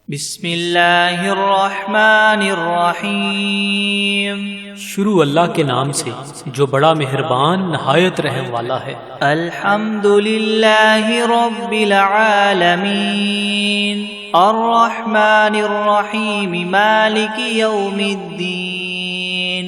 بسم اللہ الرحمن الرحیم۔ شروع اللہ کے نام سے جو بڑا مہربان نہایت رحم والا ہے۔ الحمد للہ رب العالمین الرحمن الرحیم مالک یوم الدین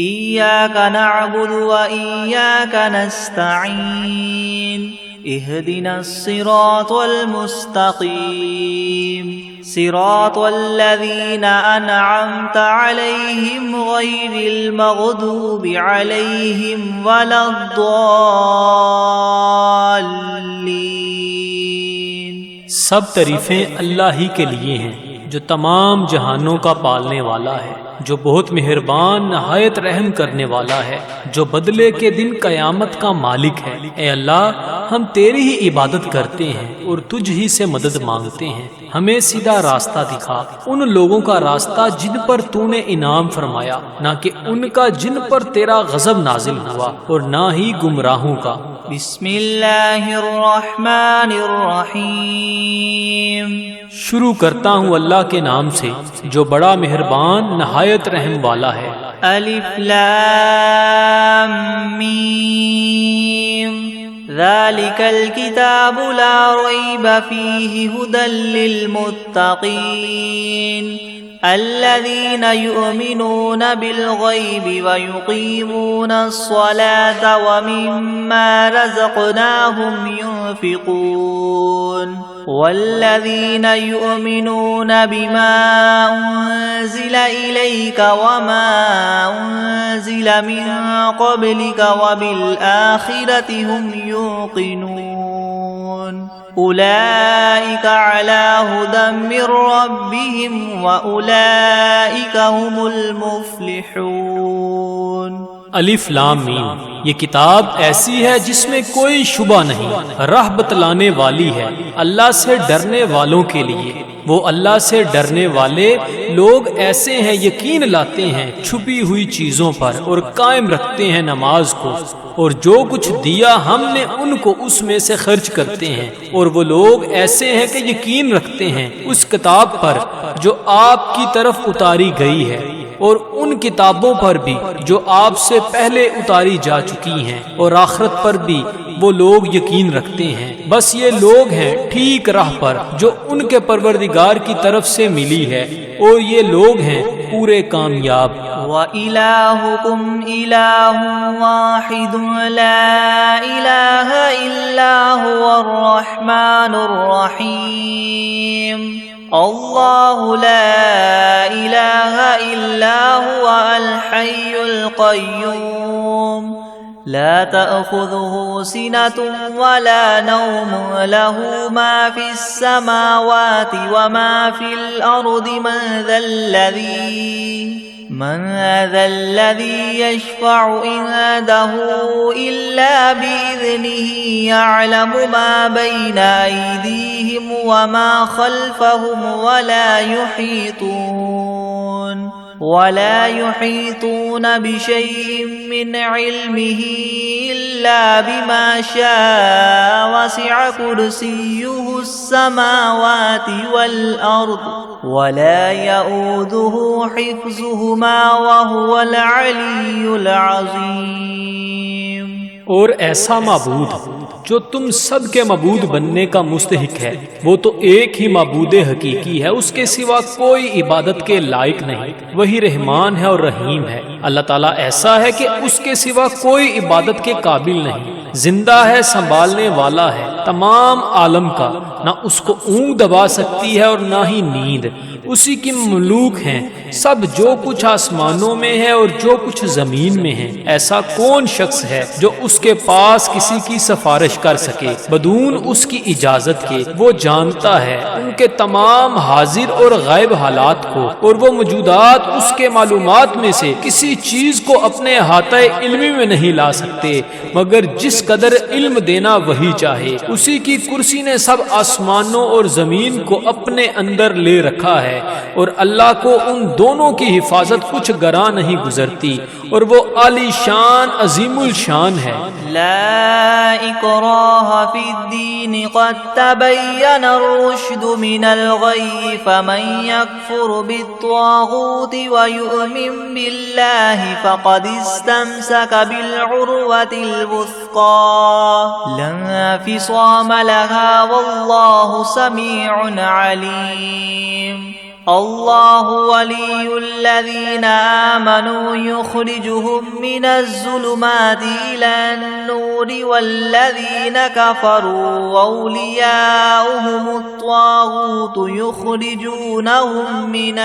ایاک نعبد و ایاک نستعین اهدنا الصراط المستقيم صراط الذين أنعمت عليهم غير المغضوب عليهم ولا الضالين۔ سب تعریفیں اللہ ہی کے لیے ہیں جو تمام جہانوں کا پالنے والا ہے، جو بہت مہربان نہایت رحم کرنے والا ہے، جو بدلے کے دن قیامت کا مالک ہے۔ اے اللہ، ہم تیری ہی عبادت کرتے ہیں اور تجھ ہی سے مدد مانگتے ہیں۔ ہمیں سیدھا راستہ دکھا، ان لوگوں کا راستہ جن پر تو نے انعام فرمایا، نہ کہ ان کا جن پر تیرا غضب نازل ہوا، اور نہ ہی گمراہوں کا۔ بسم اللہ الرحمن الرحیم۔ شروع کرتا ہوں اللہ کے نام سے جو بڑا مہربان نہایت رحم والا ہے۔ الف لام میم ذالک الکتاب لا ریب فیہ ھدی للمتقین الذین یؤمنون بالغیب ویقیمون الصلاة ومما رزقناہم ينفقون والذین یؤمنون بما انزل الیک وما انزل من قبلک وبالآخرة هم یوقنون اولئک علی ھدی من ربہم واولئک هم المفلحون۔ الف لام میم، یہ کتاب ایسی ہے جس میں کوئی شبہ نہیں، راہ بتلانے والی ہے اللہ سے ڈرنے والوں کے لیے۔ وہ اللہ سے ڈرنے والے لوگ ایسے ہیں یقین لاتے ہیں چھپی ہوئی چیزوں پر اور قائم رکھتے ہیں نماز کو، اور جو کچھ دیا ہم نے ان کو اس میں سے خرچ کرتے ہیں۔ اور وہ لوگ ایسے ہیں کہ یقین رکھتے ہیں اس کتاب پر جو آپ کی طرف اتاری گئی ہے، اور ان کتابوں پر بھی جو آپ سے پہلے اتاری جا چکی ہیں، اور آخرت پر بھی وہ لوگ یقین رکھتے ہیں۔ بس یہ لوگ ہیں ٹھیک راہ پر جو ان کے پروردگار کی طرف سے ملی ہے، اور یہ لوگ ہیں پورے کامیاب۔ وَإِلَٰهُكُمْ إِلَٰهٌ وَاحِدٌ لَا إِلَٰهَ إِلَّا هُوَ الرَّحْمَٰنُ الرَّحِيمُ اللہ لا الہ الا هو الحی القیوم لا تأخذه سنة ولا نوم له ما في السماوات وما في الأرض من ذا الذي يشفع عنده إلا بإذنه يعلم ما بين أيديهم وما خلفهم ولا يحيطون بشيء من علمه إلا بما شاء وسع كرسيه السماوات والأرض ولا يؤوده حفظهما وهو العلي العظيم۔ اور ایسا معبود جو تم سب کے معبود بننے کا مستحق ہے، وہ تو ایک ہی معبود حقیقی ہے، اس کے سوا کوئی عبادت کے لائق نہیں۔ وہی رحمان ہے اور رحیم ہے۔ اللہ تعالیٰ ایسا ہے کہ اس کے سوا کوئی عبادت کے قابل نہیں، زندہ ہے، سنبھالنے والا ہے تمام عالم کا، نہ اس کو اونگ دبا سکتی ہے اور نہ ہی نیند۔ اسی کی مملوک ہیں سب، جو کچھ آسمانوں میں ہے اور جو کچھ زمین میں ہے۔ ایسا کون شخص ہے جو اس کے پاس کسی کی سفارش کر سکے بدون اس کی اجازت کے؟ وہ جانتا ہے ان کے تمام حاضر اور غائب حالات کو، اور وہ موجودات اس کے معلومات میں سے کسی چیز کو اپنے احاطہ علمی میں نہیں لا سکتے مگر جس قدر علم دینا وہی چاہے۔ اسی کی کرسی نے سب آسمانوں اور زمین کو اپنے اندر لے رکھا ہے، ہے، اور اللہ کو ان دونوں کی حفاظت کچھ گراں نہیں گزرتی، اور وہ عالی شان عظیم الشان ہے۔ لا اکراہ فی الدین قد تبین الرشد من الغی فمن یکفر بالطاغوت ویؤمن باللہ فقد استمسک بالعروة الوثقى لا انفصام لها واللہ سمیع علیم۔ اللہ ولی الذین آمنوا یخرجهم من الظلمات إلى النور والذین کفروا اولیاؤهم الطاغوت یخرجونهم من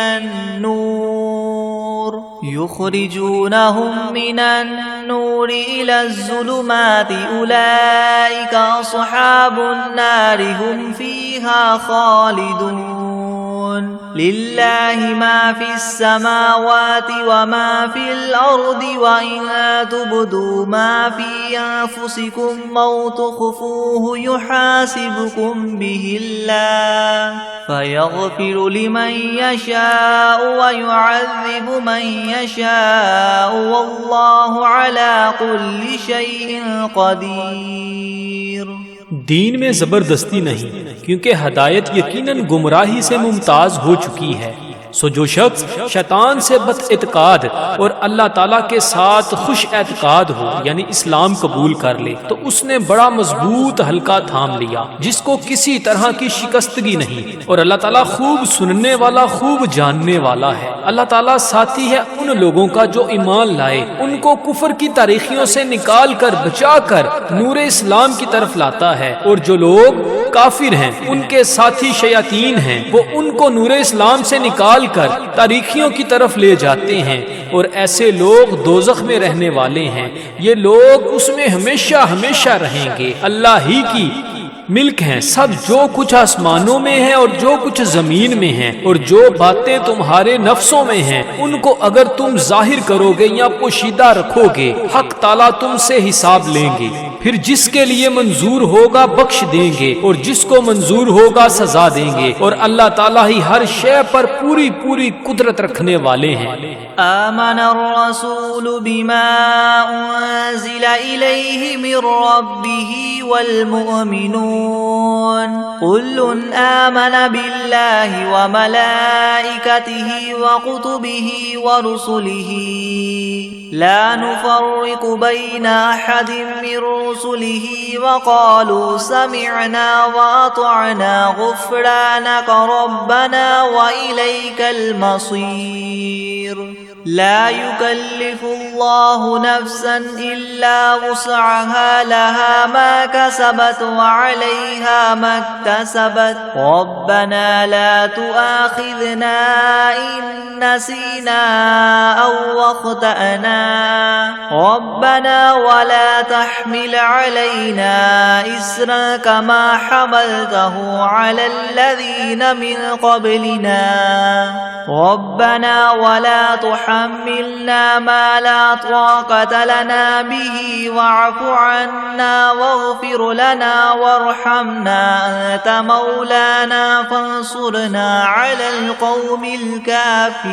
النور إلى الظلمات أولئك أصحاب النار هم فيها خالدون۔ للہ ما فی السماوات وما فی الارض وإن تبدوا ما فی انفسکم او تخفوه یحاسبکم به اللہ فیغفر لمن یشاء ویعذب من یشاء واللہ علی کل شیء قدیر۔ دین میں زبردستی نہیں، کیونکہ ہدایت یقیناً گمراہی سے ممتاز ہو چکی ہے۔ سو جو شخص شیطان سے بد اعتقاد اور اللہ تعالیٰ کے ساتھ خوش اعتقاد ہو، یعنی اسلام قبول کر لے، تو اس نے بڑا مضبوط حلقہ تھام لیا جس کو کسی طرح کی شکستگی نہیں، اور اللہ تعالیٰ خوب سننے والا، خوب جاننے والا ہے۔ اللہ تعالیٰ ساتھی ہے ان لوگوں کا جو ایمان لائے، ان کو کفر کی تاریخیوں سے نکال کر بچا کر نور اسلام کی طرف لاتا ہے، اور جو لوگ کافر ہیں ان کے ساتھی شیاطین ہیں، وہ ان کو نور اسلام سے نکال کر تاریخیوں کی طرف لے جاتے ہیں، اور ایسے لوگ دوزخ میں رہنے والے ہیں، یہ لوگ اس میں ہمیشہ ہمیشہ رہیں گے۔ اللہ ہی کی ملک ہیں سب، جو کچھ آسمانوں میں ہے اور جو کچھ زمین میں ہے، اور جو باتیں تمہارے نفسوں میں ہیں ان کو اگر تم ظاہر کرو گے یا پوشیدہ رکھو گے، حق تعالیٰ تم سے حساب لیں گے، پھر جس کے لیے منظور ہوگا بخش دیں گے، اور جس کو منظور ہوگا سزا دیں گے، اور اللہ تعالیٰ ہی ہر شے پر پوری پوری قدرت رکھنے والے ہیں۔ آمن الرسول بما انزل الیہ من ربہ والمؤمنون كل آمن باللہ وملائکتہ وکتبہ ورسلہ لا نفرق بین احد من رسلہ وقالوا سمعنا واطعنا غفرانک ربنا وإلیک المصیر۔ لا يكلف الله نفسا إلا وسعها لها ما كسبت وعليها ما اكتسبت ربنا لا تؤاخذنا إن نسينا أو أخطأنا ربنا ولا تحمل علينا إسرا كما حملته على الذين من قبلنا ربنا ولا تحملنا ما لا طاقة لنا به واعف عنا واغفر لنا وارحمنا أنت مولانا فانصرنا على القوم الكافرين۔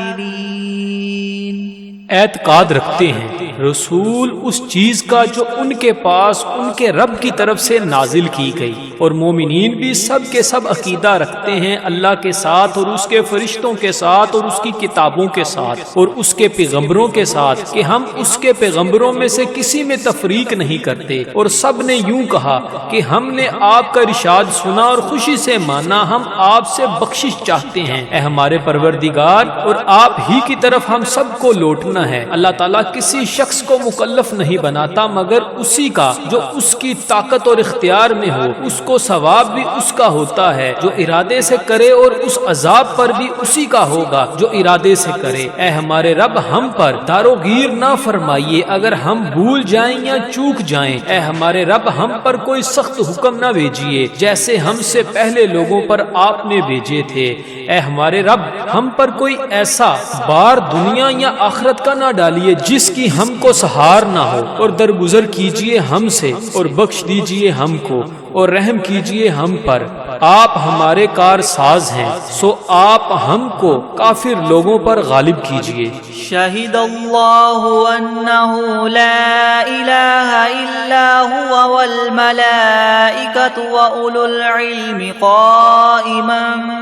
اعتقاد رکھتے ہیں رسول اس چیز کا جو ان کے پاس ان کے رب کی طرف سے نازل کی گئی، اور مومنین بھی سب کے سب عقیدہ رکھتے ہیں اللہ کے ساتھ اور اس کے فرشتوں کے ساتھ اور اس کی کتابوں کے ساتھ اور اس کے پیغمبروں کے ساتھ کہ ہم اس کے پیغمبروں میں سے کسی میں تفریق نہیں کرتے، اور سب نے یوں کہا کہ ہم نے آپ کا ارشاد سنا اور خوشی سے مانا، ہم آپ سے بخشش چاہتے ہیں اے ہمارے پروردگار، اور آپ ہی کی طرف ہم سب کو لوٹنا ہے۔ اللہ تعالیٰ کسی شخص کو مکلف نہیں بناتا مگر اسی کا جو اس کی طاقت اور اختیار میں ہو، اس کو ثواب بھی اس کا ہوتا ہے جو ارادے سے کرے، اور اس عذاب پر بھی اسی کا ہوگا جو ارادے سے کرے۔ اے ہمارے رب ہم پر داروگیر نہ فرمائیے اگر ہم بھول جائیں یا چوک جائیں، اے ہمارے رب ہم پر کوئی سخت حکم نہ بھیجیے جیسے ہم سے پہلے لوگوں پر آپ نے بھیجے تھے۔ اے ہمارے رب ہم پر کوئی ایسا بار دنیا یا آخرت کا نہ ڈالیے جس کی ہم کو سہار نہ ہو، اور درگزر کیجیے ہم سے اور بخش دیجیے ہم کو اور رحم کیجیے ہم پر۔ آپ ہمارے کار ساز ہیں، سو آپ ہم کو کافر لوگوں پر غالب کیجیے۔ شہد اللہ انہ لا الہ الا ہوا والملائکۃ واولو العلم قائما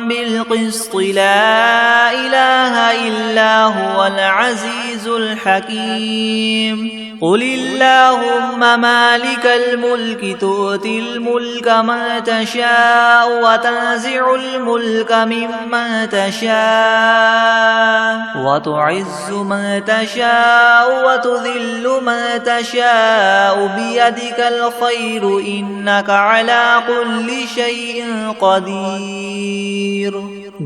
بالقسط لا الہ الا هو العزیز الحکیم۔ قل اللہم مالک الملک تؤتی الملک من تشاء وتنزع الملک ممن تشاء وتعز من تشاء وتذل من تشاء بیدک الخیر انک علی کل شیء قدیر۔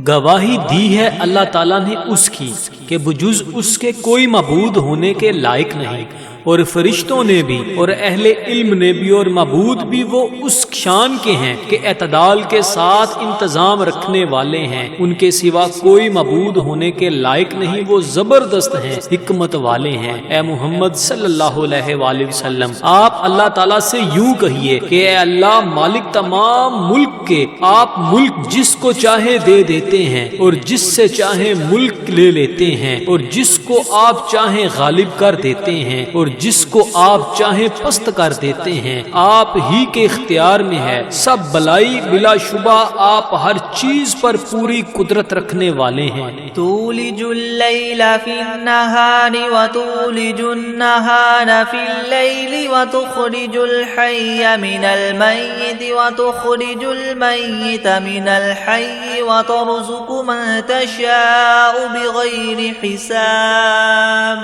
گواہی دی ہے اللہ تعالیٰ نے اس کی کہ بجز اس کے کوئی معبود ہونے کے لائق نہیں، اور فرشتوں نے بھی اور اہل علم نے بھی اور معبود بھی وہ اس شان کے ہیں کہ اعتدال کے ساتھ انتظام رکھنے والے ہیں، ان کے سوا کوئی معبود ہونے کے لائق نہیں، وہ زبردست ہیں، حکمت والے ہیں۔ اے محمد صلی اللہ علیہ وآلہ وسلم، آپ اللہ تعالیٰ سے یوں کہیے کہ اے اللہ مالک تمام ملک کے، آپ ملک جس کو چاہے دے دیتے ہیں اور جس سے چاہے ملک لے لیتے ہیں، اور جس کو آپ چاہیں غالب کر دیتے ہیں اور جس کو آپ چاہیں پست کر دیتے ہیں، آپ ہی کے اختیار میں ہے سب بلائی، بلا شبہ آپ ہر چیز پر پوری قدرت رکھنے والے ہیں۔ تولج اللیل فی النہار وتولج النہار فی اللیل وتخرج الحی من المیت وتخرج المیت من الحی وترزق من تشاء بغیر حساب۔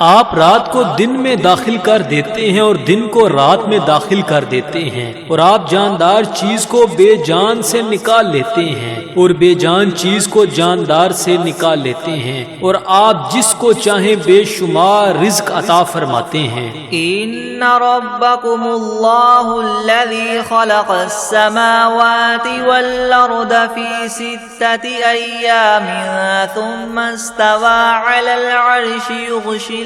آپ رات کو دن میں داخل کر دیتے ہیں اور دن کو رات میں داخل کر دیتے ہیں، اور آپ جاندار چیز کو بے جان سے نکال لیتے ہیں اور بے جان چیز کو جاندار سے نکال لیتے ہیں، اور آپ جس کو چاہیں بے شمار رزق عطا فرماتے ہیں۔ ان ربکم اللہ الذی خلق السماوات والارض فی 6 ایام ثم استوى علی العرش يغشي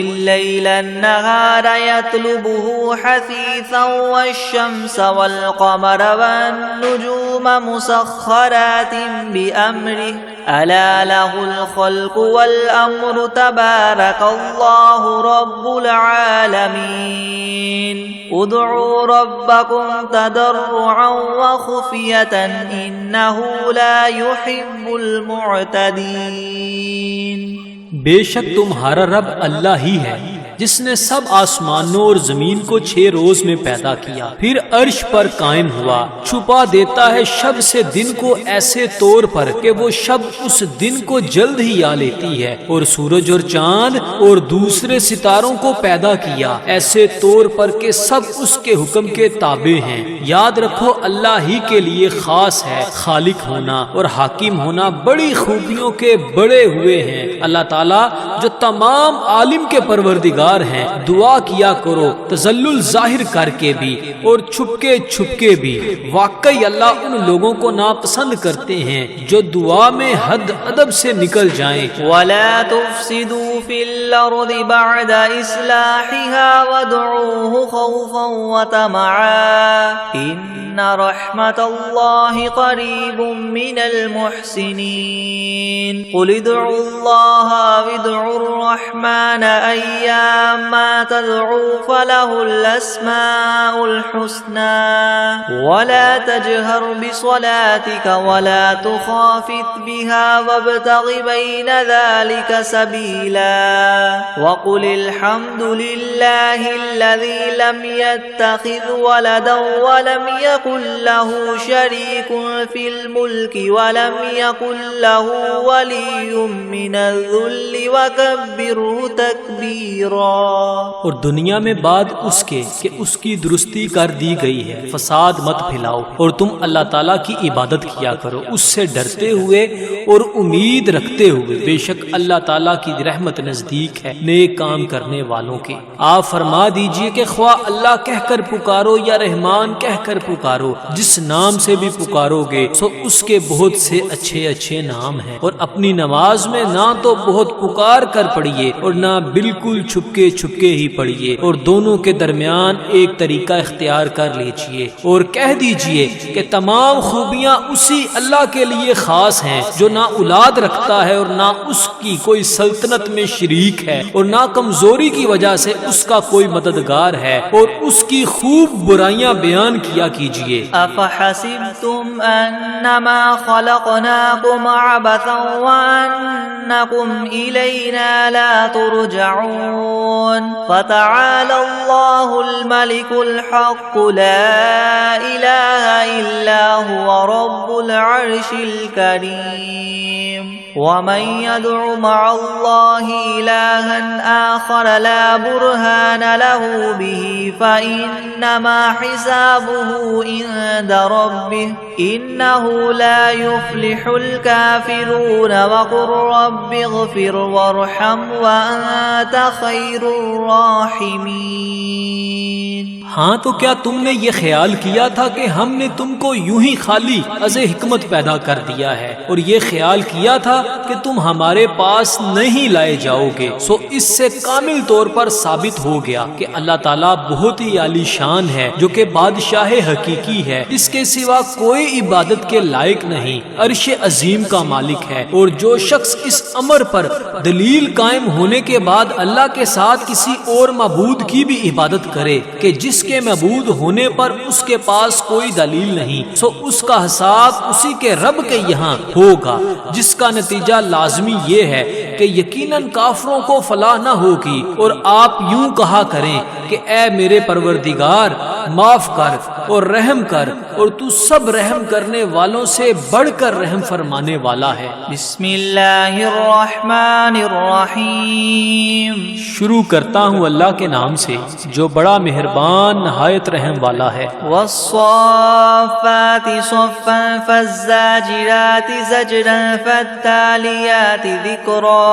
الليل النهار يطلبه حثيثا والشمس والقمر والنجوم مسخرات بأمره ألا له الخلق والأمر تبارك الله رب العالمين ادعوا ربكم تضرعا وخفية إنه لا يحب المعتدين۔ بے شک تمہارا رب اللہ ہی ہے جس نے سب آسمانوں اور زمین کو 6 روز میں پیدا کیا، پھر عرش پر قائم ہوا، چھپا دیتا ہے شب سے دن کو ایسے طور پر کہ وہ شب اس دن کو جلد ہی آ لیتی ہے، اور سورج اور چاند اور دوسرے ستاروں کو پیدا کیا ایسے طور پر کہ سب اس کے حکم کے تابع ہیں۔ یاد رکھو اللہ ہی کے لیے خاص ہے خالق ہونا اور حاکم ہونا، بڑی خوبیوں کے بڑے ہوئے ہیں اللہ تعالیٰ جو تمام عالم کے پروردگار ہیں۔ دعا کیا کرو تذلل ظاہر کر کے بھی اور چھپ کے بھی، واقعی اللہ ان لوگوں کو ناپسند کرتے ہیں جو دعا میں حد ادب سے نکل جائیں۔ وَلَا تُفْسِدُوا فِي الْأَرْضِ بَعْدَ إِصْلَاحِهَا وَادْعُوهُ خَوْفًا وَطَمَعًا إِنَّ رَحْمَتَ اللَّهِ قَرِيبٌ مِّنَ الْمُحْسِنِينَ قُلِ ادْعُوا اللَّهَ وَادْعُوا الرَّحْمَنَ أَيَّمَّا تَدْعُوا فَلَهُ الْأَسْمَاءُ الْحُسْنَى وَلَا تَجْهَرْ بِصَلَاتِكَ وَلَا تُخَافِتْ بِهَا وَابْتَغِ بَيْنَ ذَلِكَ سَبِيلًا وَقُلِ الْحَمْدُ لِلَّهِ الَّذِي لَمْ يَتَّخِذْ وَلَدًا وَلَمْ يَكُنْ لَهُ شَرِيكٌ فِي الْمُلْكِ وَلَمْ يَكُنْ لَهُ وَلِيٌّ مِّنَ الذُّلِّ وَكَبِّرْهُ تَكْبِيرًا۔ اور دنیا میں بعد اس کے کہ اس کی درستی کر دی گئی ہے، فساد مت پھیلاؤ، اور تم اللہ تعالیٰ کی عبادت کیا کرو اس سے ڈرتے ہوئے اور امید رکھتے ہوئے، بے شک اللہ تعالیٰ کی رحمت نزدیک ہے نیک کام کرنے والوں کے۔ آپ فرما دیجئے کہ خواہ اللہ کہہ کر پکارو یا رحمان کہہ کر پکارو، جس نام سے بھی پکارو گے سو اس کے بہت سے اچھے اچھے نام ہیں، اور اپنی نماز میں نہ تو بہت پکار کر پڑھیے اور نہ بالکل چھپ چھپکے چھپکے ہی پڑھیے اور دونوں کے درمیان ایک طریقہ اختیار کر لیجئے اور کہہ دیجئے کہ تمام خوبیاں اسی اللہ کے لیے خاص ہیں جو نہ اولاد رکھتا ہے اور نہ اس کی کوئی سلطنت میں شریک ہے اور نہ کمزوری کی وجہ سے اس کا کوئی مددگار ہے، اور اس کی خوب برائیاں بیان کیا کیجئے۔ افحسبتم انما خلقناكم عبثا وانکم الینا لا ترجعون فتعالى الله الملك الحق لا اله الا هو رب العرش الكريم ومن يدع مع الله إلها آخر لا برهان له به فإنما حسابه عند ربه إنه لا يفلح الكافرون وقل رب اغفر وارحم وأنت خير الراحمين۔ ہاں تو کیا تم نے یہ خیال کیا تھا کہ ہم نے تم کو یوں ہی خالی از حکمت پیدا کر دیا ہے اور یہ خیال کیا تھا کہ تم ہمارے پاس نہیں لائے جاؤ گے؟ سو اس سے کامل طور پر ثابت ہو گیا کہ اللہ تعالیٰ بہت ہی عالی شان ہے، جو کہ بادشاہ حقیقی ہے، اس کے سوا کوئی عبادت کے لائق نہیں، عرش عظیم کا مالک ہے۔ اور جو شخص اس امر پر دلیل قائم ہونے کے بعد اللہ کے ساتھ کسی اور معبود کی بھی عبادت کرے کہ جس کے معبود ہونے پر اس کے پاس کوئی دلیل نہیں، سو اس کا حساب اسی کے رب کے یہاں ہوگا، جس کا نتیجہ لازمی یہ ہے کہ یقیناً کافروں کو فلاح نہ ہوگی۔ اور آپ یوں کہا کریں کہ اے میرے پروردگار معاف کر اور رحم کر، اور تو سب رحم کرنے والوں سے بڑھ کر رحم فرمانے والا ہے۔ بسم اللہ الرحمن الرحیم۔ شروع کرتا ہوں اللہ کے نام سے جو بڑا مہربان نہایت رحم والا ہے۔ والصافات صفا فالزاجرات زجرا فالتاليات ذكرا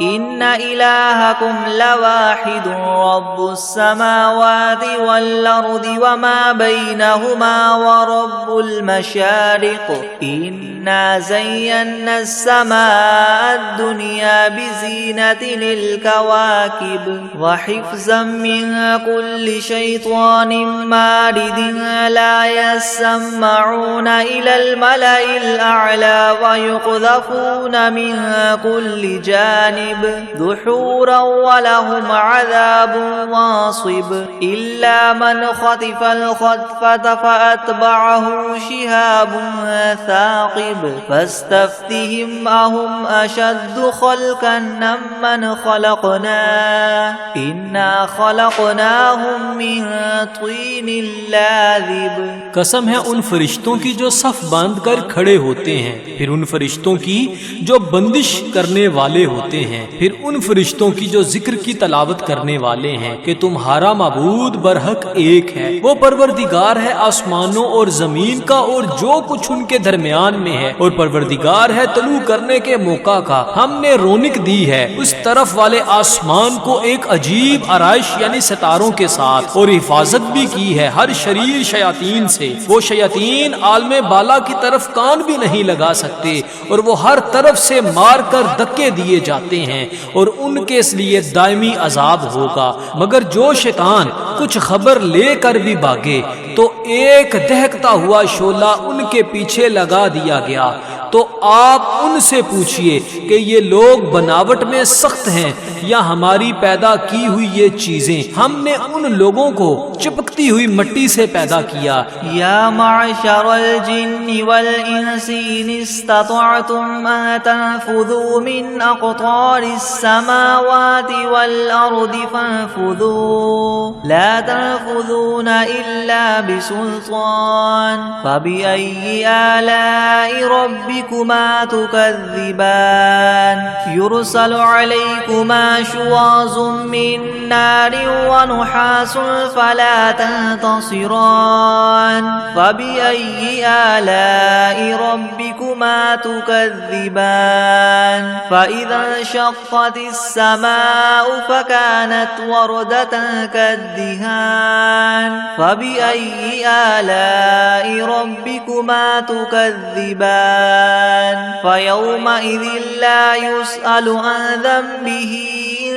إن إلهكم لواحد رب السماوات والأرض وما بينهما ورب المشارق إنا زينا السماء الدنيا بزينة للكواكب وحفظا من كل شيطان مارد لا يسمعون إلى الملأ الأعلى ويقذفون من كل جانب دحورا ولهم عذاب واصب إلا من خطف الخطفة فأتبعه شهاب ثاقب فاستفتهم أهم أشد خلقا ممن خلقنا إنا خلقناهم من طين لازب۔ قسم ہے ان فرشتوں کی جو صف باندھ کر کھڑے ہوتے ہیں، پھر ان فرشتوں کی جو بندش کرنے والے ہوتے ہیں، پھر ان فرشتوں کی جو ذکر کی تلاوت کرنے والے ہیں کہ تمہارا معبود برحق ایک ہے، وہ پروردگار ہے آسمانوں اور زمین کا اور جو کچھ ان کے درمیان میں ہے، اور پروردگار ہے طلوع کرنے کے موقع کا۔ ہم نے رونق دی ہے اس طرف والے آسمان کو ایک عجیب آرائش یعنی ستاروں کے ساتھ، اور حفاظت بھی کی ہے ہر شریر شیاطین سے۔ وہ شیاطین عالم بالا کی طرف کان بھی نہیں لگا سکتے، اور وہ ہر طرف سے مار کر دھکے دیے جاتے ہیں، اور ان کے اس لیے دائمی عذاب ہوگا۔ مگر جو شیطان کچھ خبر لے کر بھی بھاگے تو ایک دہکتا ہوا شعلہ ان کے پیچھے لگا دیا گیا۔ تو آپ ان سے پوچھئے کہ یہ لوگ بناوٹ میں سخت ہیں یا ہماری پیدا کی ہوئی یہ چیزیں؟ ہم نے ان لوگوں کو چپکتی ہوئی مٹی سے پیدا کیا۔ یا معشر الجن والانس ان استطعتم ان تنفذوا من اقطار السماوات والارض فانفذوا لا تنفذون الا بسلطان فبأي آلاء ربكما تكذبان يرسل عليكما شواظ من نار ونحاس فلا تنتصران فبأي آلاء ربكما تكذبان فإذا انشقت السماء فكانت وردة كالدهان فبأي آلاء ربكما تكذبان فيومئذ لا يسأل عن ذنبه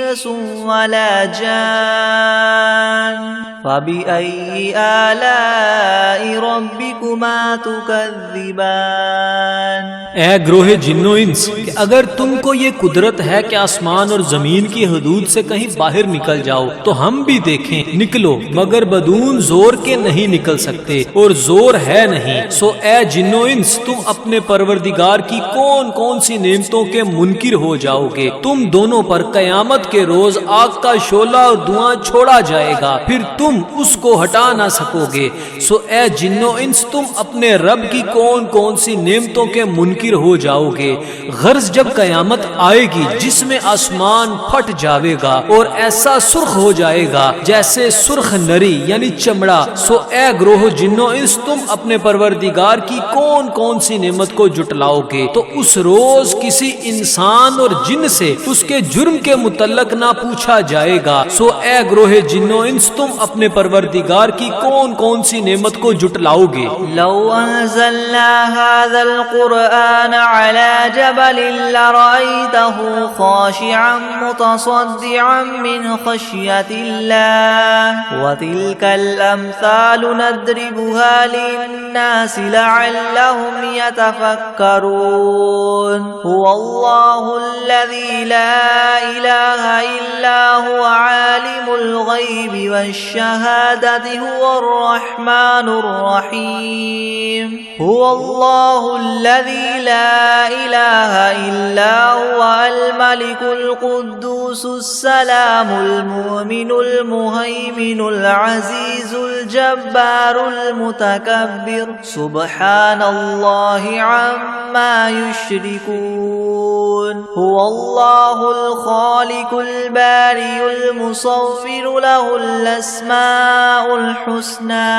إنس ولا جان فبأي آلاء ربكما تكذبان۔ اے گروہ جن و انس، کہ اگر تم کو یہ قدرت ہے کہ آسمان اور زمین کی حدود سے کہیں باہر نکل جاؤ تو ہم بھی دیکھیں، نکلو، مگر بدون زور کے نہیں نکل سکتے اور زور ہے نہیں۔ سو اے جن و انس، تم اپنے پروردگار کی کون کون سی نعمتوں کے منکر ہو جاؤ گے؟ تم دونوں پر قیامت کے روز آگ کا شعلہ اور دھواں چھوڑا جائے گا، پھر تم اس کو ہٹا نہ سکو گے۔ سو اے جن و انس، تم اپنے رب کی کون کون سی نعمتوں کے منکر ہو جاؤ گے؟ غرض جب قیامت آئے گی جس میں آسمان پھٹ جاوے گا اور ایسا سرخ ہو جائے گا جیسے سرخ نری یعنی چمڑا، سو اے گروہ جن و انس، تم اپنے پروردگار کی کون کون سی نعمت کو جٹلاؤ گے؟ تو اس روز کسی انسان اور جن سے اس کے جرم کے متعلق نہ پوچھا جائے گا۔ سو اے گروہ جن و انس، تم اپنے پروردگار کی کون کون سی نعمت کو جٹلاؤ گے؟ لو انزلنا هذا القرآن على جبل لرأيته خاشعا متصدعا من خشية الله وتلك الأمثال نضربها للناس لعلهم يتفكرون هو الله الذي لا إله إلا هو عالم الغيب والشهادة هو الرحمن الرحيم هو الله الذي لا إله إلا هو الملك القدوس السلام المؤمن المهيمن العزيز الجبار المتكبر سبحان الله عما يشركون هو الله الخالق البارئ المصور له الأسماء الحسنى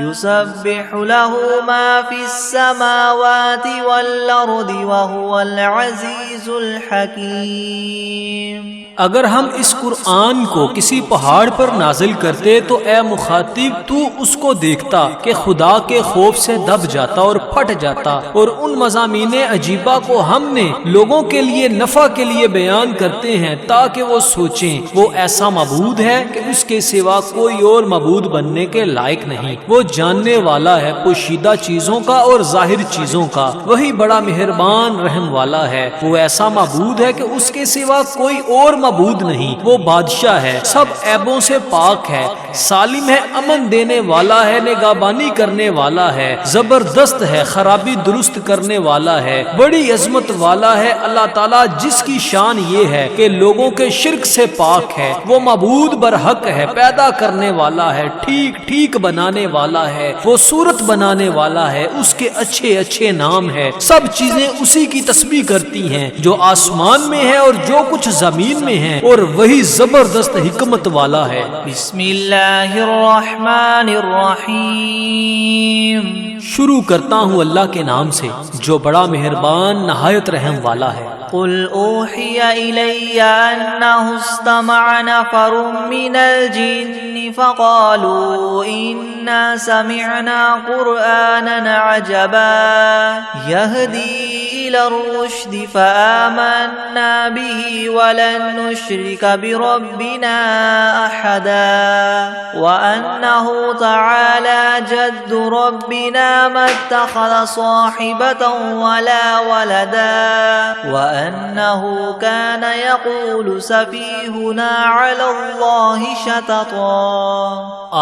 يسبح له ما في السماوات والأرض وهو العزيز الحكيم۔ اگر ہم اس قرآن کو کسی پہاڑ پر نازل کرتے تو اے مخاطب تو اس کو دیکھتا کہ خدا کے خوف سے دب جاتا اور پھٹ جاتا، اور ان مضامین عجیبہ کو ہم نے لوگوں کے لیے نفع کے لیے بیان کرتے ہیں تاکہ وہ سوچیں وہ ایسا معبود ہے کہ اس کے سوا کوئی اور معبود بننے کے لائق نہیں۔ وہ جاننے والا ہے پوشیدہ چیزوں کا اور ظاہر چیزوں کا، وہی بڑا مہربان رحم والا ہے۔ وہ ایسا معبود ہے کہ اس کے سوا کوئی اور معبود نہیں۔ وہ بادشاہ ہے، سب عیبوں سے پاک ہے، سالم ہے، امن دینے والا ہے، نگہبانی کرنے والا ہے، زبردست ہے، خرابی درست کرنے والا ہے، بڑی عظمت والا ہے۔ اللہ تعالیٰ جس کی شان یہ ہے کہ لوگوں کے شرک سے پاک ہے، وہ معبود برحق ہے، پیدا کرنے والا ہے، ٹھیک ٹھیک بنانے والا ہے، وہ صورت بنانے والا ہے، اس کے اچھے اچھے نام ہے۔ سب چیزیں اسی کی تسبیح کرتی ہیں جو آسمان میں ہے اور جو کچھ زمین میں ہے، اور وہی زبردست حکمت والا ہے۔ بسم اللہ الرحمن الرحیم۔ شروع کرتا ہوں اللہ کے نام سے جو بڑا مہربان نہایت رحم والا ہے۔ قل اوحی الی انہ استمع نفر من الجن فقالوا انا سمعنا قرآنا عجبا يهدي الى الرشد فآمنا به ولن نشرك بربنا احدا وانه تعالى جد ربنا ما اتخذ صاحبة ولا ولدا وأنه كان يقول سفيهنا على الله شططا۔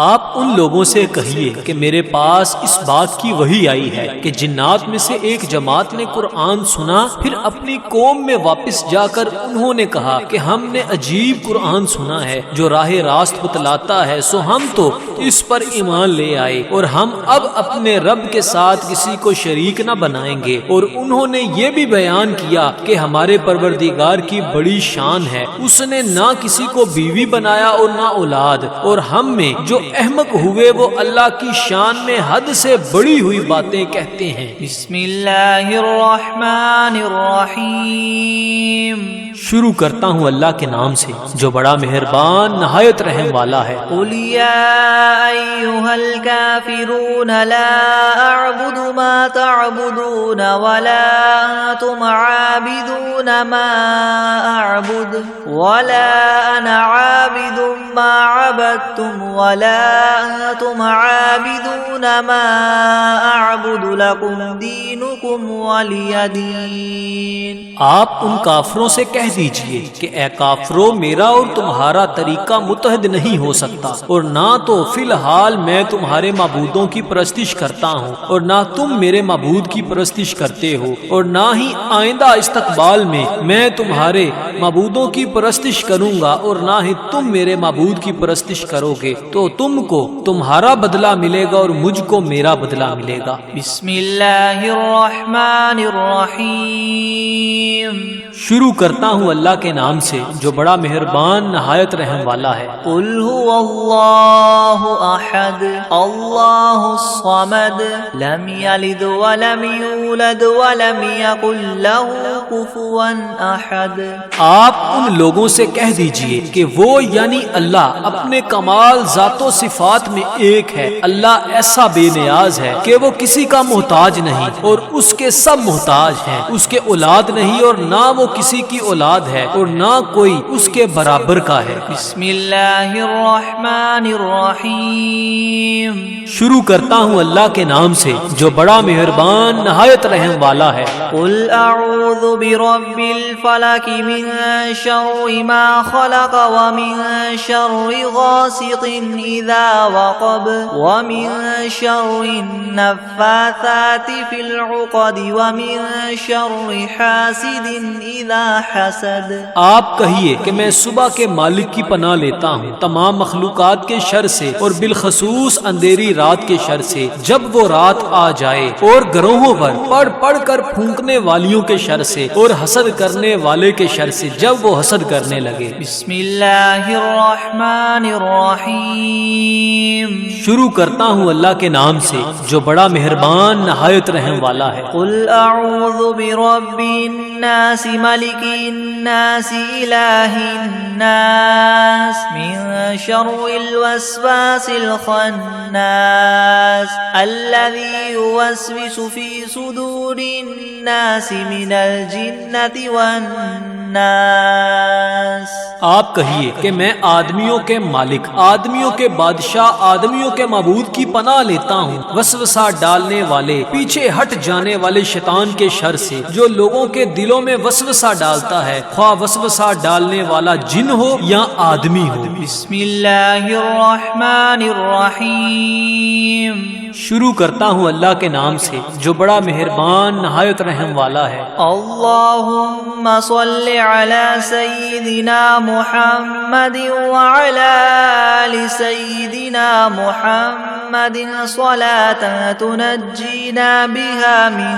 آپ ان لوگوں سے کہیے کہ میرے پاس اس بات کی وحی آئی ہے کہ جنات میں سے ایک جماعت نے قرآن سنا، پھر اپنی قوم میں واپس جا کر انہوں نے کہا کہ ہم نے عجیب قرآن سنا ہے جو راہ راست بتلاتا ہے، سو ہم تو اس پر ایمان لے آئے اور ہم اب اپنے رب کے ساتھ کسی کو شریک نہ بنائیں گے۔ اور انہوں نے یہ بھی بیان کیا کہ ہمارے پروردگار کی بڑی شان ہے، اس نے نہ کسی کو بیوی بنایا اور نہ اولاد، اور ہم میں جو احمق ہوئے وہ اللہ کی شان میں حد سے بڑی ہوئی باتیں کہتے ہیں۔ بسم اللہ الرحمن الرحمن الرحیم. شروع کرتا ہوں اللہ کے نام سے جو بڑا مہربان نہایت رحم والا ہے. قل یا ایھا الکافرون لا اعبد ما تعبدون ولا انتم عابدون ما اعبد ولا انا عابد ما عبدتم ولا انتم عابدون ما اعبد لكم دینکم ولی دین. آپ ان کافروں سے کہہ دیجئے کہ اے کافرو میرا اور تمہارا طریقہ متحد نہیں ہو سکتا، اور نہ تو فی الحال میں تمہارے معبودوں کی پرستش کرتا ہوں اور نہ تم میرے معبود کی پرستش کرتے ہو، اور نہ ہی آئندہ استقبال میں تمہارے معبودوں کی پرستش کروں گا اور نہ ہی تم میرے معبود کی پرستش کرو گے. تو تم کو تمہارا بدلہ ملے گا اور مجھ کو میرا بدلہ ملے گا. بسم اللہ الرحمن الرحیم. شروع کرتا ہوں اللہ کے نام سے جو بڑا مہربان نہایت رحم والا ہے. قل هو اللہ احد اللہ الصمد لم یلد ولم یولد ولم یکن له کفوا احد. آپ ان لوگوں سے کہہ دیجئے کہ وہ یعنی اللہ اپنے کمال ذات و صفات میں ایک ہے. اللہ ایسا بے نیاز ہے کہ وہ کسی کا محتاج نہیں اور اس کے سب محتاج ہیں. اس کے اولاد نہیں اور نہ وہ کسی کی اولاد ہے اور نہ کوئی اس کے برابر کا ہے. بسم اللہ الرحمن الرحیم. شروع کرتا ہوں اللہ کے نام سے جو بڑا مہربان نہایت رحم والا ہے. قل اعوذ برب الفلق من شر ما خلق ومن شر غاسق اذا وقب ومن شر النفاثات في العقد ومن شر حاسد اذا حسد. آپ کہیے کہ میں صبح کے مالک کی پناہ لیتا ہوں تمام مخلوقات کے شر سے اور بالخصوص اندھیری رات کے شر سے جب وہ رات آ جائے، اور گروہوں پر پڑھ پڑھ کر پھونکنے والیوں کے شر سے اور حسد کرنے والے کے شر سے جب وہ حسد کرنے لگے. بسم اللہ الرحمن الرحیم. شروع کرتا ہوں اللہ کے نام سے جو بڑا مہربان نہایت رحم والا ہے. قل اعوذ برب الناس ملک الناس الہ الناس من شر الوسواس الخناس الذي يوسوس في صدور الناس من الجنة والناس. آپ کہیے کہ میں آدمیوں کے مالک، آدمیوں کے بادشاہ، آدمیوں کے معبود کی پناہ لیتا ہوں وسوسہ ڈالنے والے، پیچھے ہٹ جانے والے شیطان کے شر سے جو لوگوں کے دلوں میں وسوسہ ڈالتا ہے، خواہ وسوسہ ڈالنے والا جن ہو یا آدمی ہو. بسم اللہ الرحمن الرحیم. شروع کرتا ہوں اللہ کے نام سے جو بڑا مہربان نہایت رحم والا ہے. اللہم صل علی سیدنا محمد وعلی آل سیدنا محمد صلاة تنجینا بها من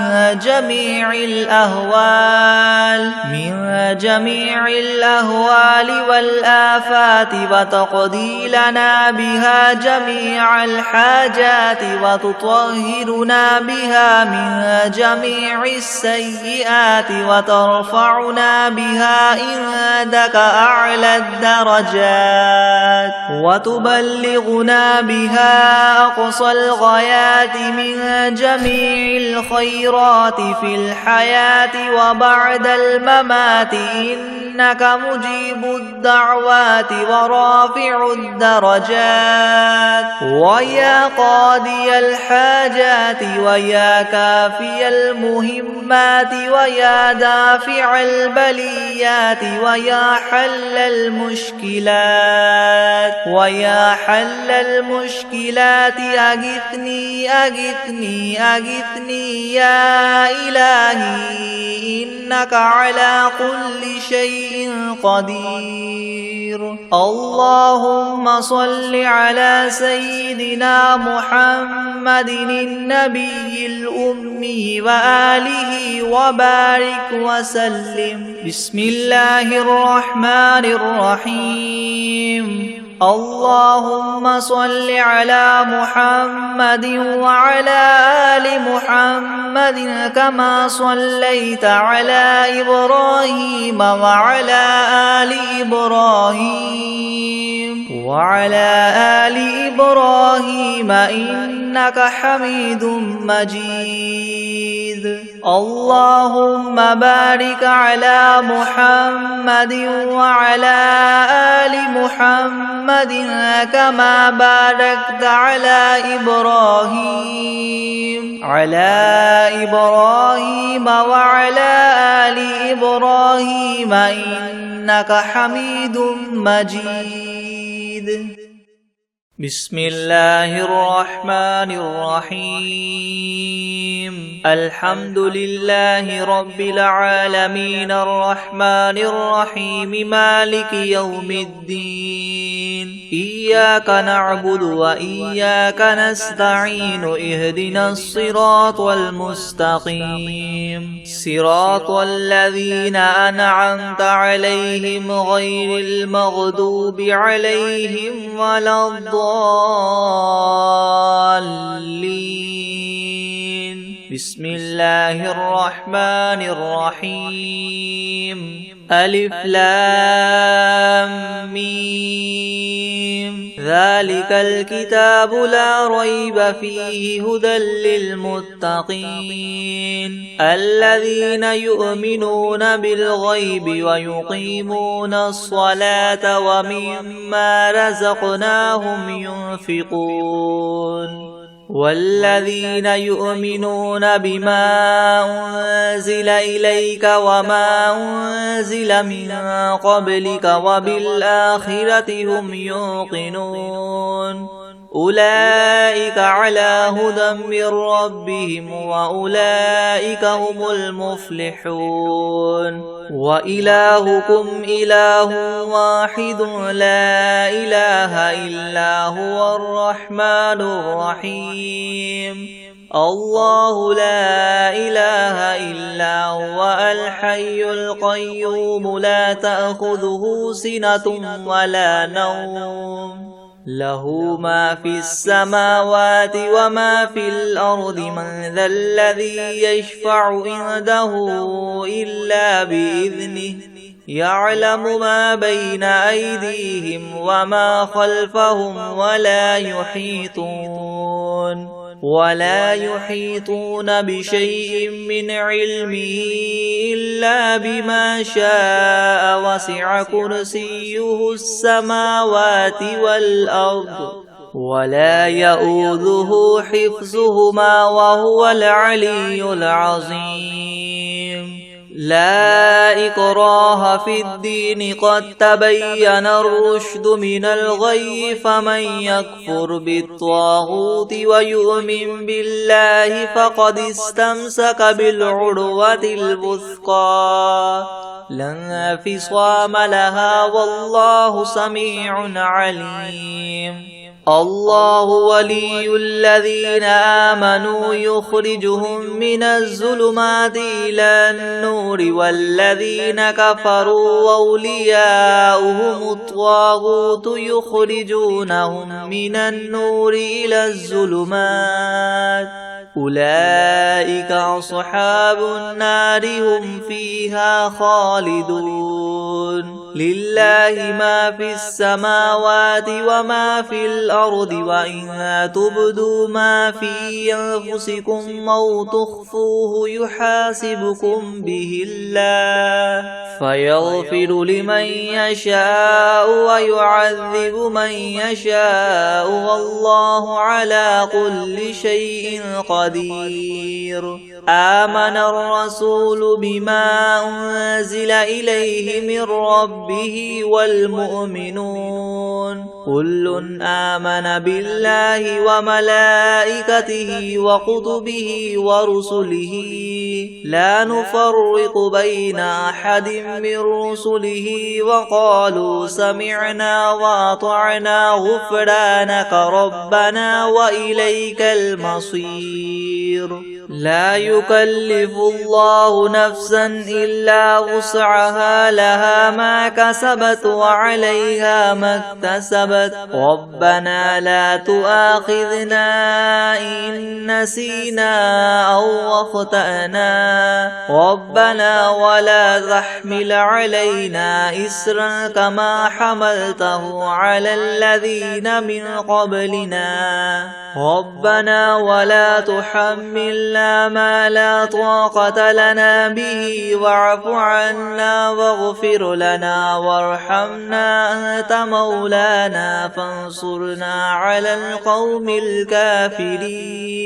جمیع الأهوال والآفات وتقضی لنا بها جمیع الحاجات وتطهرنا بها من جميع السيئات وترفعنا بها عندك أعلى الدرجات وتبلغنا بها أقصى الغايات من جميع الخيرات في الحياة وبعد الممات إنك مجيب الدعوات ورافع الدرجات ويا قاضي الحاجات ويا كافي المهمات ويا دافع البليات ويا حل المشكلات أغثني أغثني أغثني يا إلهي إنك على كل شيء قدير. اللهم صل على سيدنا محمد النبي الأمي وآله وبارك وسلم. بسم الله الرحمن الرحيم. اللهم صل على محمد وعلى آل محمد كما صليت على إبراهيم وعلى آل إبراهيم إنك حميد مجيد. اللهم بارك على محمد وعلى آل محمد كما باركت على إبراهيم وعلى آل إبراهيم إنك حميد مجيد. بسم الله الرحمن الرحيم. الحمد لله رب العالمين الرحمن الرحيم مالك يوم الدين. إياك نعبد وإياك نستعين. اهدنا الصراط المستقيم صراط الذين أنعمت عليهم غير المغضوب عليهم ولا الضالين. بسم الله الرحمن الرحيم. ألف لام ميم. ذلك الكتاب لا ريب فيه هدى للمتقين الذين يؤمنون بالغيب ويقيمون الصلاة ومما رزقناهم ينفقون والذين يؤمنون بما أنزل إليك وما أنزل من قبلك وبالآخرة هم يوقنون أولئك على هدى من ربهم وأولئك هم المفلحون. وإلهكم إله واحد لا إله إلا هو الرحمن الرحيم. الله لا إله إلا هو الحي القيوم لا تأخذه سنة ولا نوم له ما في السماوات وما في الأرض. من ذا الذي يشفع عنده إلا بإذنه يعلم ما بين أيديهم وما خلفهم ولا يحيطون بشيء من علمه إلا بما شاء. وسع كرسيه السماوات والأرض ولا يؤوده حفظهما وهو العلي العظيم. لا إكراه في الدين قد تبين الرشد من الغي. فمن يكفر بالطاغوت ويؤمن بالله فقد استمسك بالعروة الوثقى لا انفصام لها والله سميع عليم. الله ولي الذين آمنوا يخرجهم من الظلمات إلى النور والذين كفروا أولياؤهم الطاغوت يخرجونهم من النور إلى الظلمات أولئك أصحاب النار هم فيها خالدون. لله ما في السماوات وما في الأرض وإن تبدوا ما في أنفسكم أو تخفوه يحاسبكم به الله فيغفر لمن يشاء ويعذب من يشاء والله على كل شيء قدير. آمن الرسول بما أنزل إليه من ربه والمؤمنون كل آمن بالله وملائكته وكتبه ورسله لا نفرق بين أحد من رسله وقالوا سمعنا وأطعنا غفرانك ربنا وإليك المصير. لا يكلف الله نفسا إلا وسعها لها ما كسبت وعليها ما اكتسبت ربنا لا تؤاخذنا إن نسينا أو أخطأنا ربنا ولا تحمل علينا إسرا كما حملته على الذين من قبلنا ربنا ولا تحملنا ما لا طاقة لنا به واعف عنا واغفر لنا وارحمنا أنت مولانا فانصرنا على القوم الكافرين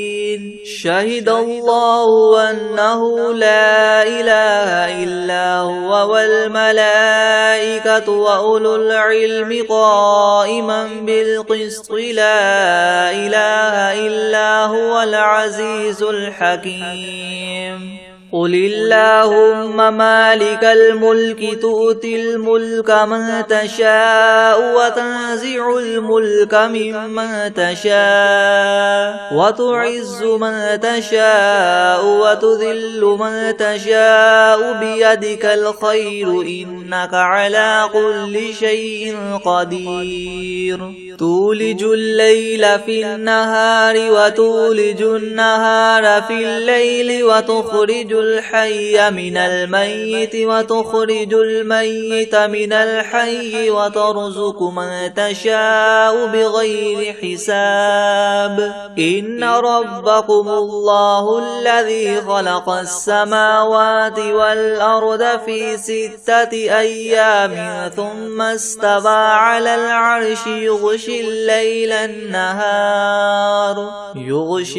شهد الله أنه لا إله إلا هو والملائكة وأولو العلم قائما بالقسط لا إله إلا هو العزيز الحكيم قل اللهم مالك الملك تؤتي الملك من تشاء وتنزع الملك ممن تشاء وتعز من تشاء وتذل من تشاء بيدك الخير إنك على كل شيء قدير تولج الليل في النهار وتولج النهار في الليل وتخرج الحي من الميت وتخرج الميت من الحي وترزق من تشاء بغير حساب إن ربكم الله الذي خلق السماوات والأرض في 6 أيام ثم استوى على العرش يغشي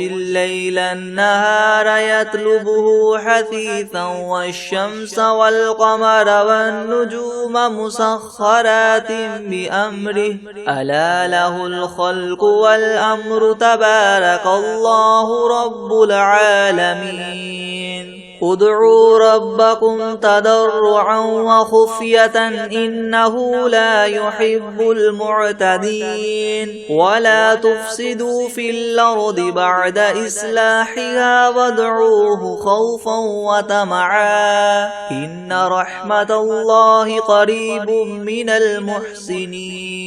الليل النهار يطلبه حثيثا والشمس والقمر والنجوم مسخرات بأمره ألا له الخلق والأمر تبارك الله رب العالمين ادعوا ربكم تضرعا وخفية إنه لا يحب المعتدين ولا تفسدوا في الأرض بعد إصلاحها وادعوه خوفا وطمعا إن رحمة الله قريب من المحسنين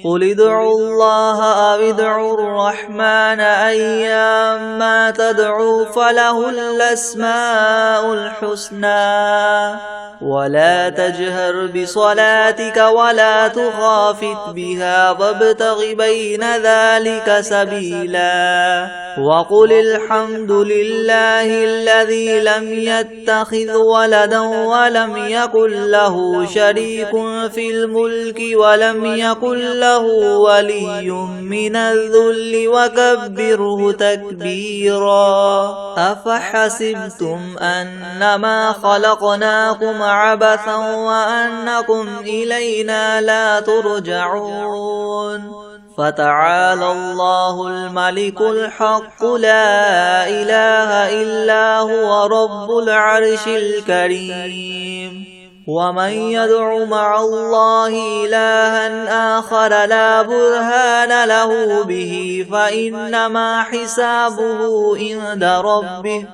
قل ادعوا الله أو ادعوا الرحمن أيما تدعوا فله الأسماء الحسنى ولا تجهر بصلاتك ولا تخافت بها وابتغ بين ذلك سبيلا وقل الحمد لله الذي لم يتخذ ولدا ولم يكن له شريك في الملك ولم يكن له ولي من الذل وكبره تكبيرا أفحسبتم أنما خلقناكم عبثا وأنكم إلينا لا ترجعون فتعالى الله الملك الحق لا إله إلا هو رب العرش الكريم ومن يدع مع الله إلها آخر لا برهان له به فإنما حسابه عند ربه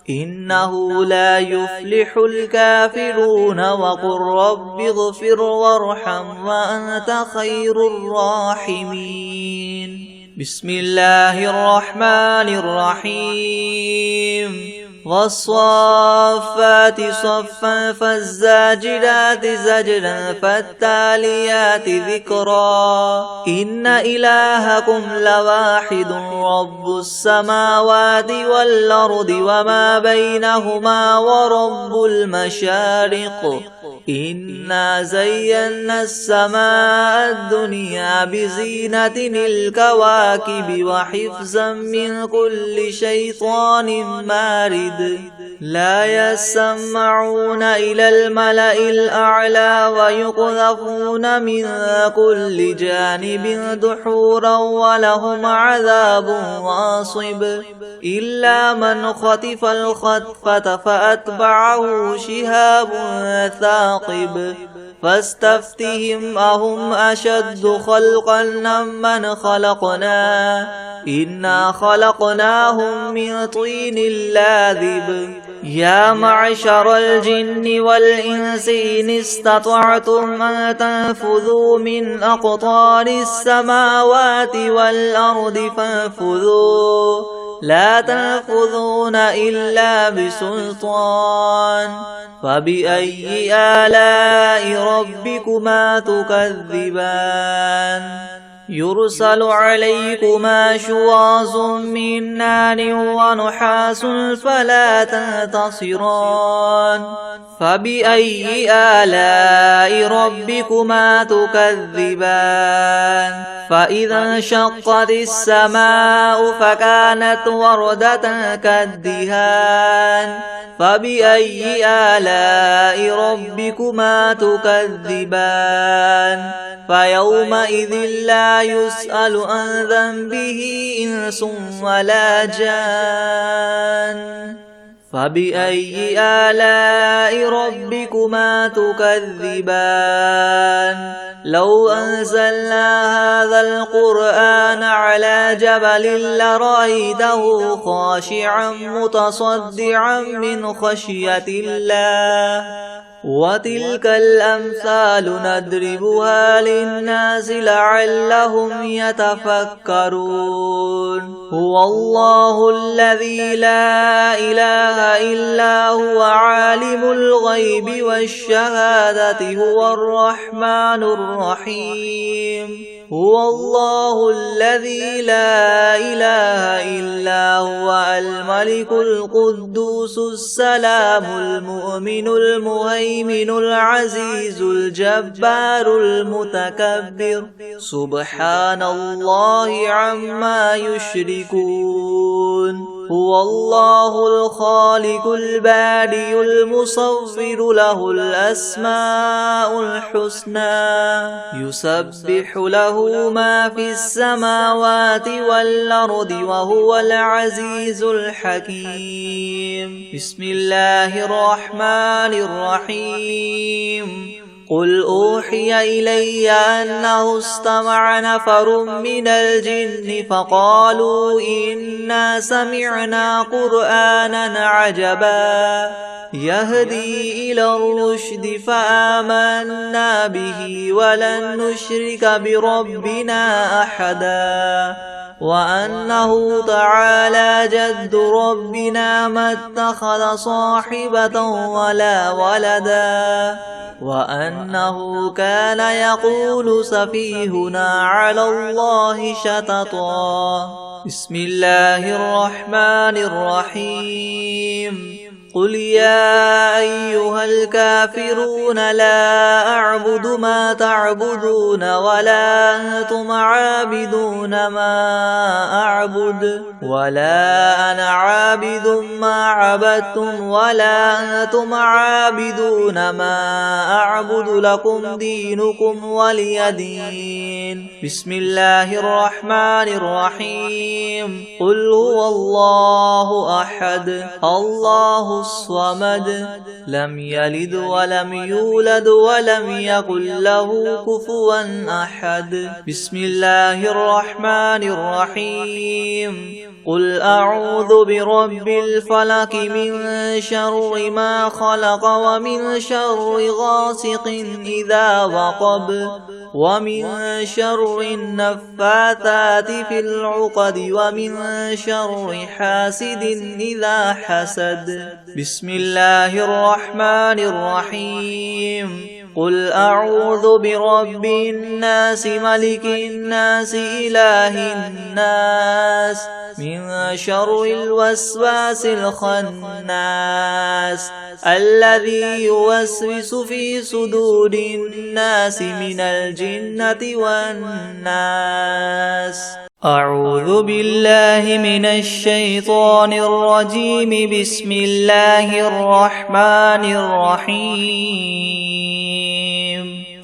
إنه لا يفلح الكافرون وقل رب اغفر وارحم وأنت خير الراحمين بسم الله الرحمن الرحيم والصافات صفا فالزاجرات زجرا فالتاليات ذكرا إن إلهكم لواحد رب السماوات والأرض وما بينهما ورب المشارق إنا زينا السماء الدنيا بزينة الكواكب وحفظا من كل شيطان مارد لا يسمعون إلى الملأ الأعلى ويقذفون من كل جانب دحورا ولهم عذاب واصب إلا من خطف الخطفة فأتبعه شهاب ثاقب فاستفتهم أهم أشد خلقا ممن خلقنا إنا خلقناهم من طين لاذب يا معشر الجن والإنس إن استطعتم أن تنفذوا من أقطار السماوات والأرض فانفذوا لا تنفذون إلا بسلطان فبأي آلاء ربكما تكذبان يرسل عليكما شواظ من نار ونحاس فلا تنتصران فبأي آلاء ربكما تكذبان فإذا انشقت السماء فكانت وردة كالدهان فبأي آلاء ربكما تكذبان فيومئذ لا يسأل عن ذنبه إنس ولا جان فبأي آلاء ربكما تكذبان لو أنزلنا هذا القرآن على جبل لرأيته خاشعا متصدعا من خشية الله وتلك الأمثال نضربها للناس لعلهم يتفكرون هو الله الذي لا إله إلا هو عالم الغيب والشهادة هو الرحمن الرحيم هو الله الذي لا إله إلا هو الملك القدوس السلام المؤمن المهيمن العزيز الجبار المتكبر سبحان الله عما يشركون هو الله الخالق البارئ المصور له الأسماء الحسنى يسبح له ما في السماوات والأرض وهو العزيز الحكيم بسم الله الرحمن الرحيم قل أوحي إلي أنه استمع نفر من الجن فقالوا إنا سمعنا قرآنا عجبا يهدي إلى الرشد فآمنا به ولن نشرك بربنا أحدا وأنه تعالى جد ربنا ما اتخذ صاحبة ولا ولدا وأنه كان يقول سفيهنا على الله شططا بسم الله الرحمن الرحيم قل يا أيها الكافرون لا أعبد ما تعبدون ولا أنتم عابدون ما أعبد ولا أنا عابد ما عبدتم ولا أنتم عابدون ما أعبد لكم دينكم ولي دين بسم الله الرحمن الرحيم قل هو الله أحد الله الصمد لم يلد ولم يولد ولم يكن له كفوا أحد بسم الله الرحمن الرحيم قل أعوذ برب الفلق من شر ما خلق ومن شر غاسق إذا وقب ومن شر النفاثات في العقد ومن شر حاسد إذا حسد بسم الله الرحمن الرحيم قل أعوذ برب الناس ملك الناس إله الناس من شر الوسواس الخناس الذي يوسوس في صدور الناس من الجنة والناس أعوذ بالله من الشيطان الرجيم بسم الله الرحمن الرحيم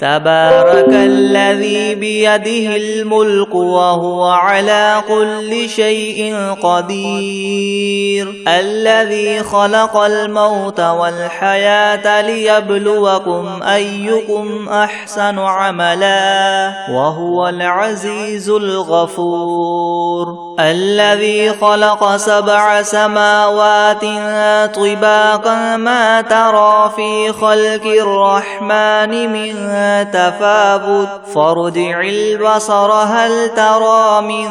تبارك الذي بيده الملك وهو على كل شيء قدير الذي خلق الموت والحياة ليبلوكم أيكم أحسن عملا وهو العزيز الغفور الذي خلق 7 سماوات طباقا ما ترى في خلق الرحمن من تفاوت فارجع البصر هل ترى من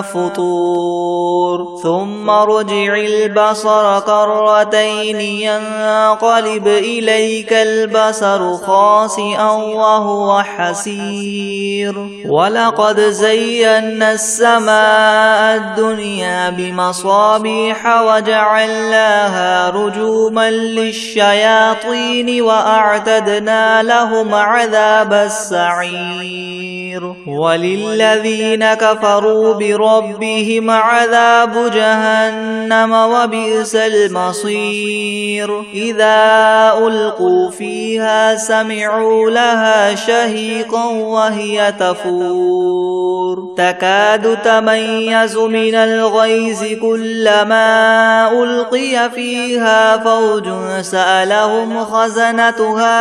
فطور ثم ارجع البصر كرتين ينقلب إليك البصر خاسئا وهو حسير ولقد زينا السماء الدنيا بمصابيح وجعلناها رجوما للشياطين وأعتدنا لهم عذاب السعير وللذين كفروا بربهم عذاب جهنم وبئس المصير إذا ألقوا فيها سمعوا لها شهيقا وهي تفور تكاد تميز من الغيظ كلما ألقي فيها فوج سألهم خزنتها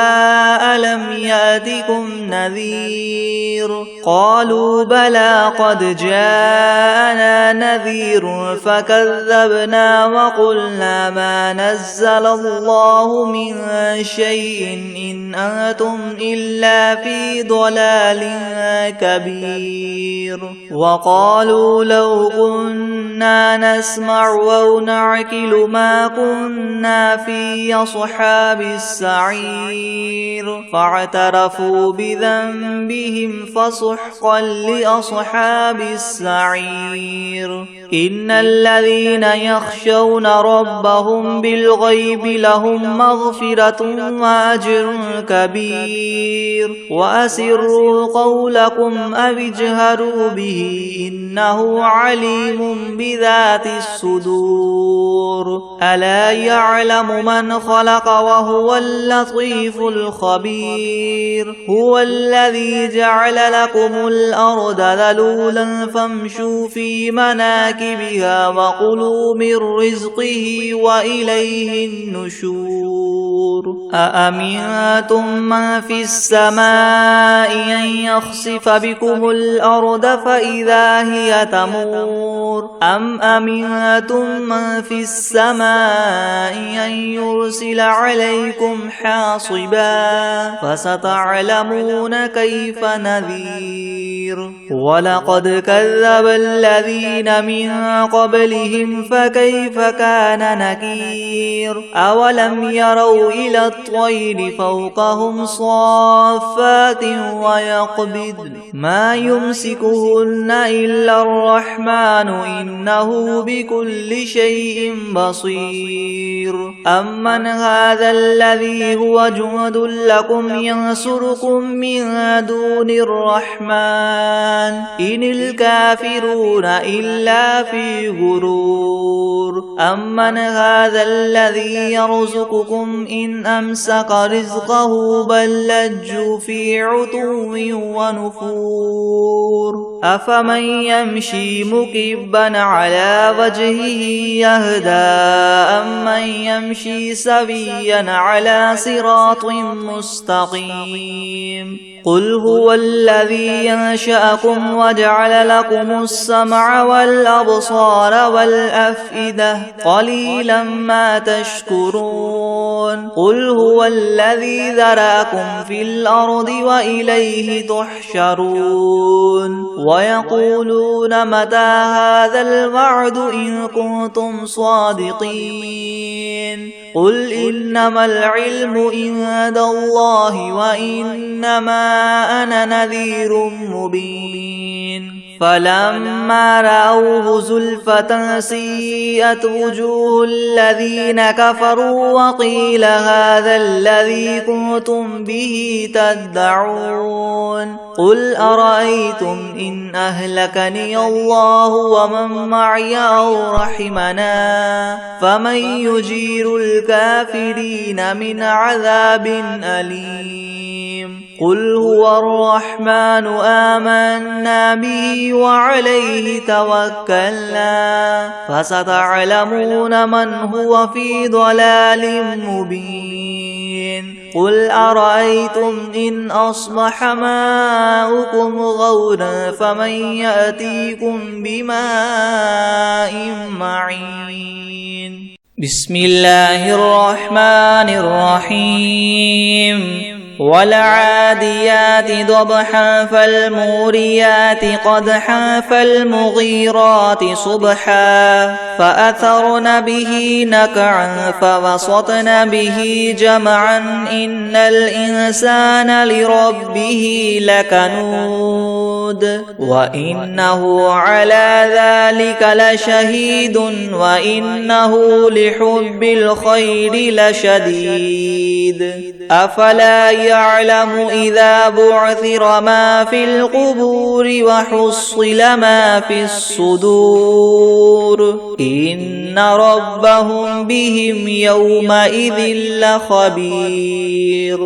ألم يأتكم نذير قالوا بلى قد جاءنا نذير فكذبنا وقلنا ما نزل الله من شيء إن أنتم إلا في ضلال كبير وقالوا لو كنا نسمع أو نعقل ما كنا في أصحاب السعير فاعترفوا بذنبهم فسحقا لأصحاب السعير إن الذين يخشون ربهم بالغيب لهم مغفرة وأجر كبير وأسروا قولكم أو اجهروا به إنه عليم بذات الصدور ألا يعلم من خلق وهو اللطيف الخبير هو الذي جعل لكم الأرض ذلولا فامشوا في مناكبها وكلوا من رزقه وإليه النشور أأمنتم من في السماء أن يخسف بكم الأرض فإذا هي تمور أم أمنتم من في السماء أن يرسل عليكم حاصبا فستعلمون كيف نذير ولقد كذب الذين من قبلهم فكيف كان نكير أولم يروا إلى الطير فوقهم صافات ويقبض ما يمسكهن إلا الرحمن إنه بكل شيء بصير أمن هذا الذي هو جند لكم ينصركم من دون الرحمن إن الكافرون إلا في غرور أمن هذا الذي يرزقكم إن أمسك رزقه بل لجوا في عتو ونفور أفمن يمشي مكبا على وجهه يهدى أمن يمشي سويا على صراط مستقيم قل هو الذي ينشأكم وجعل لكم السمع والأبصار والأفئدة قليلا ما تشكرون قل هو الذي ذرأكم في الأرض وإليه تحشرون ويقولون متى هذا الوعد إن كنتم صادقين قل إنما العلم عند الله وإنما أنا نذير مبين فلما رأوه زلفة سيئت وجوه الذين كفروا وقيل هذا الذي كنتم به تدعون قل أرأيتم إن أهلكني الله ومن معي أو رحمنا فمن يجير الكافرين من عذاب أليم قل هو الرحمن آمنا به وعليه توكلنا فستعلمون من هو في ضلال مبين قل أرأيتم إن أصبح ماؤكم غورا فمن يأتيكم بماء معين بسم الله الرحمن الرحيم والعاديات ضبحا فالموريات قدحا فالمغيرات صبحا فأثرن به نقعا فوسطن به جمعا إن الإنسان لربه لكنود وإنه على ذلك لشهيد وإنه لحب الخير لشديد أفلا يعلم إذا بعثر ما في القبور وحصل ما في الصدور إن ربهم بهم يومئذ لخبير